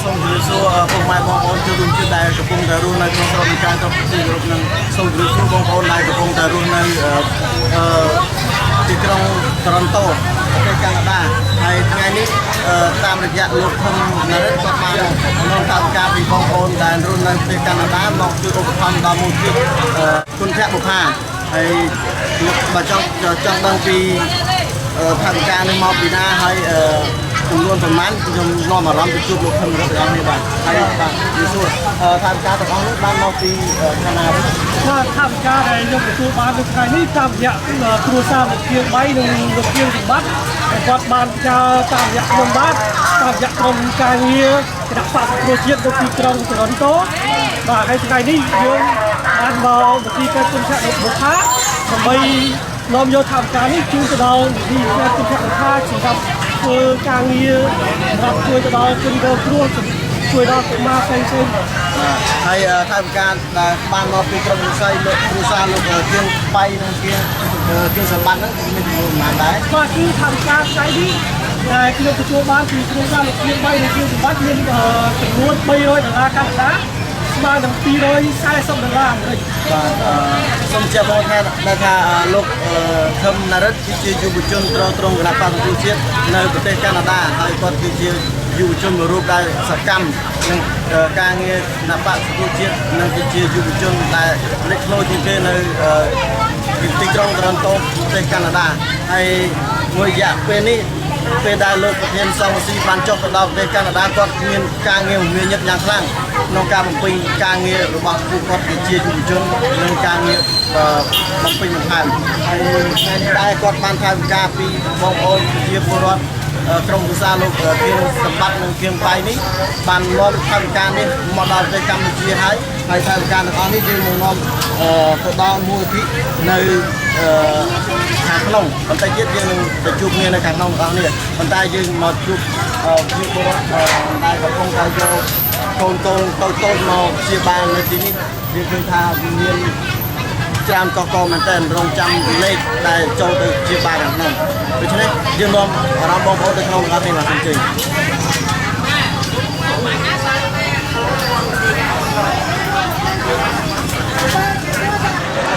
សូមជម្រាបសួរពុកម៉ែបងប្អូនជនរួមជាតិដែលកំពុងតែរស់នៅក្នុងស្រុកនៃការគ្រប់គ្រងគ្រប់នឹងសូមជម្រាបសួរបងប្អូនដែលកំពុងតែរស់នៅទីក្រុងតូរ៉ុនតូប្រទេសកាណាដាហើយថ្ងៃនេះតាមរយៈលោកធំនរិទ្ធគាត់បាននាំតាមការពីបងប្អូនដែលរស់នៅប្រទេសកាណាដាមកជួយឧបត្ថម្ភដល់មូលនិធិគុណភបុប្ផាហើយបើចង់ដឹងពីថវិកានេះមកពីណាហើយចំនួនប្រមាណខ្ញុំនាំអារម្មណ៍ទៅជួបលោកធំនរិទ្ធទាំងអស់នេះបាទហើយបាទយល់ថវិកាទាំងអស់នេះបានមកពីខាងណាបាទថវិកាដែលខ្ញុំទទួលបាននៅថ្ងៃនេះតាមរយៈគ្រួសារលោកជាង3និងលោកជាងសម្បត្តិគាត់បានចារតាមរយៈខ្ញុំបាទតាមរយៈក្រុមការងារគណៈបក្សសង្គ្រោះជាតិនៅទីក្រុងតូរ៉ុនតូបាទហើយថ្ងៃនេះយើងបានមកទីក្រុងគុណភបុប្ផាដើម្បីនាំយកថវិកានេះជូនទៅដល់ទីក្រុងគុណភបុប្ផាសម្រាប់ធ្វើការងារសម្រាប់ជួយទៅដល់ជនរងគ្រោះជួយដល់កុមារផ្សេងៗហើយថវិកាដែលបានមកពីក្រុមវិស័យលោកគ្រូសាលោកជាង3និងជាងសម្បត្តិហ្នឹងមានចំនួនប៉ុន្មានដែរបាទគឺថវិកាថ្ងៃនេះដែលខ្ញុំទទួលបានពីគ្រូសាលោកជាង3និងជាងសម្បត្តិមានចំនួន$300កាណាដាស្មើនឹង$240អាមេរិកបាទសូមជម្រាបបងថាលោកធំនរិទ្ធគឺជាយុវជនត្រង់គណៈបក្សសង្គ្រោះជាតិនៅប្រទេសកាណាដាហើយគាត់គឺជាយុវជនមួយរូបដែលសកម្មនឹងការងារគណៈបក្សសង្គ្រោះជាតិនិងគឺជាយុវជនដែលលេចធ្លោជាងគេនៅទីក្រុងតូរ៉ុនតូប្រទេសកាណាដាហើយមួយរយៈពេលនេះពេលដែលលោកប្រធានសង្ឃស៊ីបានចុះទៅដល់ប្រទេសកាណាដាគាត់មានការងារមមាញឹកយ៉ាងខ្លាំងក្នុងការបំពេញការងាររបស់ពួកគាត់ជាយុវជននិងការងារបំពេញបន្ថែមហើយថ្ងៃនេះដែរគាត់បានថវិកាពីបងប្អូនជាពលរដ្ឋក្រុមគ្រួសារលោកគៀងសម្បត្តិនិងគៀងបៃនេះបាននាំថវិកានេះមកដល់ប្រទេសកម្ពុជាហើយថវិកាទាំងអស់នេះយើងនឹងនាំទៅដល់មូលនិធិនៅខាងក្នុងបន្តិចទៀតយើងនឹងទៅជួបគ្នានៅខាងក្នុងបងប្អូននេះប៉ុន្តែយើងមកជួបជាពលរដ្ឋដែលកំពុងតែយកកូនតូចមកជាបាននៅទីនេះយើងឃើញថាមានច្រើនកកមែនតើរងចាំលេខដែលចូលទៅជាបានខាងក្នុងដូច្នេះយើងនាំអារម្មណ៍បងប្អូនទៅក្នុងអត់ទេបាទសូមជឿ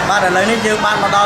បាទឥឡូវនេះយើងបានមកដល់